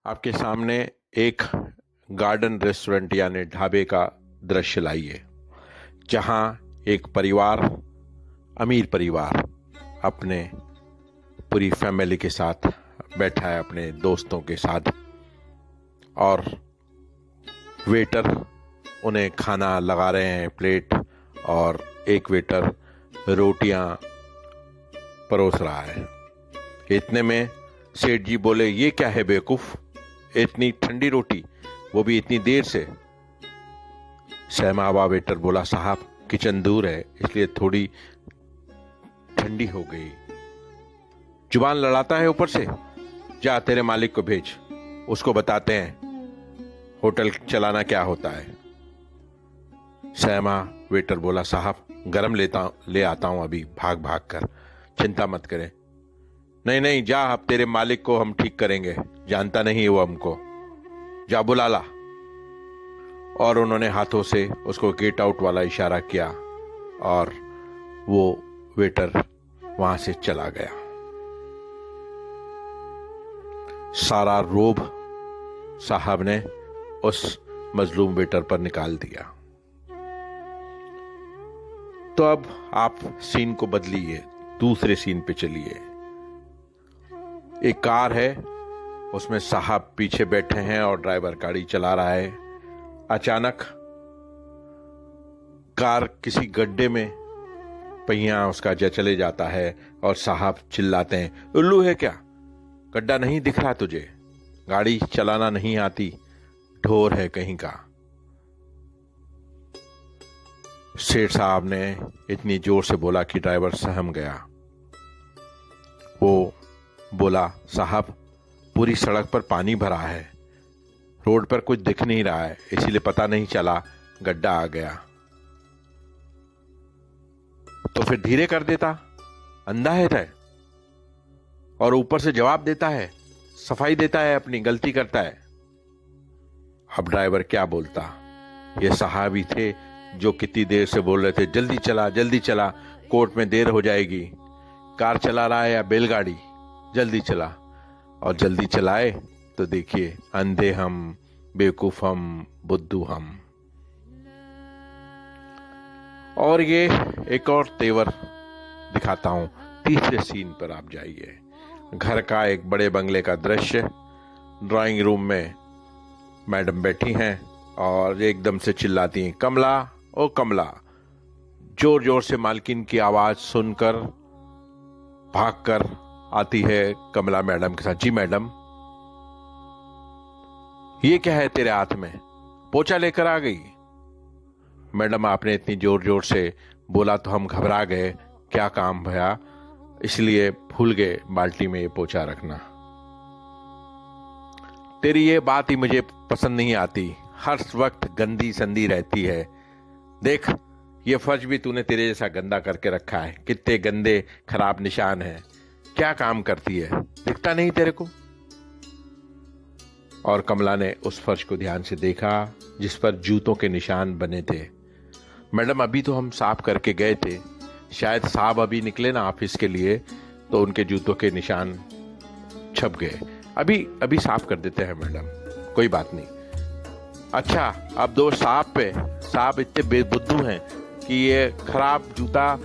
आपके सामने एक गार्डन रेस्टोरेंट यानी ढाबे का दृश्य लाइए, जहां एक परिवार, अमीर परिवार, अपने पूरी फैमिली के साथ बैठा है, अपने दोस्तों के साथ, और वेटर उन्हें खाना लगा रहे हैं प्लेट, और एक वेटर रोटियां परोस रहा है। इतने में सेठ जी बोले, ये क्या है बेवकूफ, इतनी ठंडी रोटी, वो भी इतनी देर से। सहमावा वेटर बोला, साहब किचन दूर है इसलिए थोड़ी ठंडी हो गई। जुबान लड़ाता है ऊपर से, जा तेरे मालिक को भेज, उसको बताते हैं होटल चलाना क्या होता है। सहमा वेटर बोला, साहब गरम ले आता हूं अभी भाग भाग कर, चिंता मत करें। नहीं नहीं, जा, अब तेरे मालिक को हम ठीक करेंगे, जानता नहीं वो हमको, जा बुला ला। और उन्होंने हाथों से उसको गेट आउट वाला इशारा किया और वो वेटर वहां से चला गया। सारा रोब साहब ने उस मजलूम वेटर पर निकाल दिया। तो अब आप सीन को बदलिए, दूसरे सीन पे चलिए। एक कार है, उसमें साहब पीछे बैठे हैं और ड्राइवर गाड़ी चला रहा है। अचानक कार किसी गड्ढे में पहिया उसका चले जाता है और साहब चिल्लाते हैं, उल्लू है क्या, गड्ढा नहीं दिख रहा तुझे, गाड़ी चलाना नहीं आती, ढोर है कहीं का। सेठ साहब ने इतनी जोर से बोला कि ड्राइवर सहम गया। वो बोला, साहब पूरी सड़क पर पानी भरा है, रोड पर कुछ दिख नहीं रहा है, इसीलिए पता नहीं चला, गड्ढा आ गया। तो फिर धीरे कर देता, अंधा है तय, और ऊपर से जवाब देता है, सफाई देता है, अपनी गलती करता है। अब ड्राइवर क्या बोलता, ये साहब ही थे जो कितनी देर से बोल रहे थे, जल्दी चला जल्दी चला, कोर्ट में देर हो जाएगी। कार चला रहा है या बैलगाड़ी, जल्दी चला। और जल्दी चलाए तो देखिए, अंधे हम, बेवकूफ हम, बुद्धू हम। और ये एक और तेवर दिखाता हूं, तीसरे सीन पर आप जाइए। घर का एक बड़े बंगले का दृश्य, ड्राइंग रूम में मैडम बैठी हैं और एकदम से चिल्लाती हैं, कमला ओ कमला। जोर जोर से मालकिन की आवाज सुनकर भागकर आती है कमला मैडम के साथ, जी मैडम, ये क्या है तेरे हाथ में, पोछा लेकर आ गई। मैडम आपने इतनी जोर जोर से बोला तो हम घबरा गए, क्या काम भया, इसलिए भूल गए बाल्टी में ये पोछा रखना। तेरी ये बात ही मुझे पसंद नहीं आती, हर वक्त गंदी संदी रहती है। देख ये फर्श भी तूने तेरे जैसा गंदा करके रखा है, कितने गंदे खराब निशान हैं, क्या काम करती है, दिखता नहीं तेरे को। और कमला ने उस फर्श को ध्यान से देखा जिस पर जूतों के निशान बने थे। मैडम अभी तो हम साफ करके गए थे, शायद साहब अभी निकले ना ऑफिस के लिए, तो उनके जूतों के निशान छप गए, अभी अभी साफ कर देते हैं मैडम, कोई बात नहीं। अच्छा, अब दोष साहब पे, साहब इतने बेबुद्धू हैं कि ये खराब जूता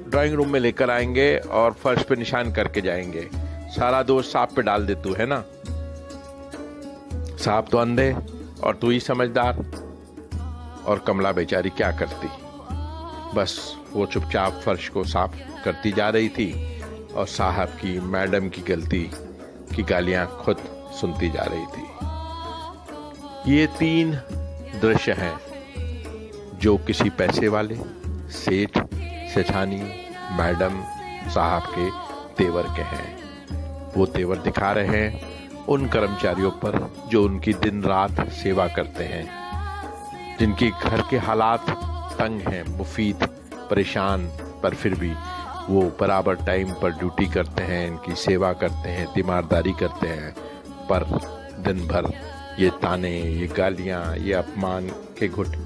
ड्राइंग रूम में लेकर आएंगे और फर्श पे निशान करके जाएंगे, सारा दोष साहब पे डाल दे तू, है ना। साहब तो अंधे और तू ही समझदार। और कमला बेचारी क्या करती, बस वो चुपचाप फर्श को साफ करती जा रही थी और साहब की, मैडम की गलती की गालियां खुद सुनती जा रही थी। ये तीन दृश्य हैं जो किसी पैसे वाले, सेठ, सेठानी, मैडम, साहब के तेवर के हैं। वो तेवर दिखा रहे हैं उन कर्मचारियों पर जो उनकी दिन रात सेवा करते हैं, जिनकी घर के हालात तंग हैं, मुफीद, परेशान, पर फिर भी वो बराबर टाइम पर ड्यूटी करते हैं, इनकी सेवा करते हैं, तीमारदारी करते हैं, पर दिन भर ये ताने, ये गालियां, ये अपमान के घुट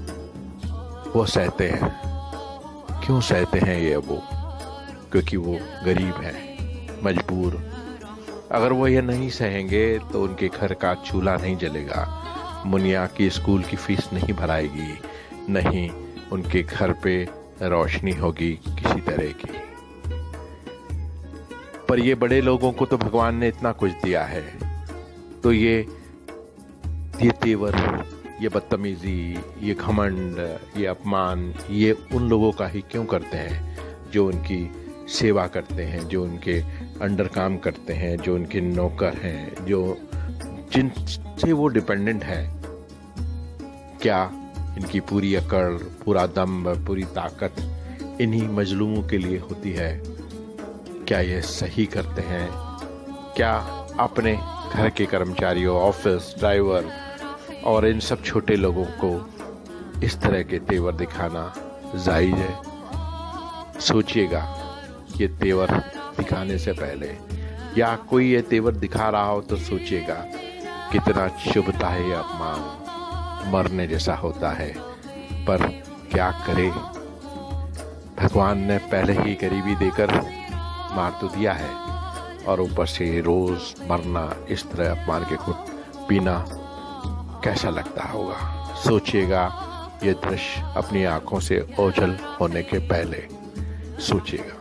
वो सहते हैं। क्यों सहते हैं ये वो? क्योंकि वो गरीब हैं, मजबूर, अगर वो ये नहीं सहेंगे तो उनके घर का चूल्हा नहीं जलेगा, मुनिया की स्कूल की फीस नहीं भराएगी, नहीं उनके घर पे रोशनी होगी किसी तरह की। पर ये बड़े लोगों को तो भगवान ने इतना कुछ दिया है, तो ये तेवर, ये बदतमीजी, ये घमंड, ये अपमान, ये उन लोगों का ही क्यों करते हैं जो उनकी सेवा करते हैं, जो उनके अंडर काम करते हैं, जो उनके नौकर हैं, जो जिनसे वो डिपेंडेंट है। क्या इनकी पूरी अकड़, पूरा दम, पूरी ताकत इन्हीं मजलूमों के लिए होती है? क्या ये सही करते हैं? क्या अपने घर के कर्मचारियों, ऑफिस ड्राइवर और इन सब छोटे लोगों को इस तरह के तेवर दिखाना जायज़ है? सोचिएगा ये तेवर दिखाने से पहले, या कोई ये तेवर दिखा रहा हो तो सोचिएगा कितना चुभता है ये अपमान, मरने जैसा होता है। पर क्या करे, भगवान ने पहले ही गरीबी देकर मार तो दिया है, और ऊपर से रोज मरना, इस तरह अपमान के घुट पीना कैसा लगता होगा। सोचिएगा ये दृश्य अपनी आंखों से ओझल होने के पहले, सोचिएगा।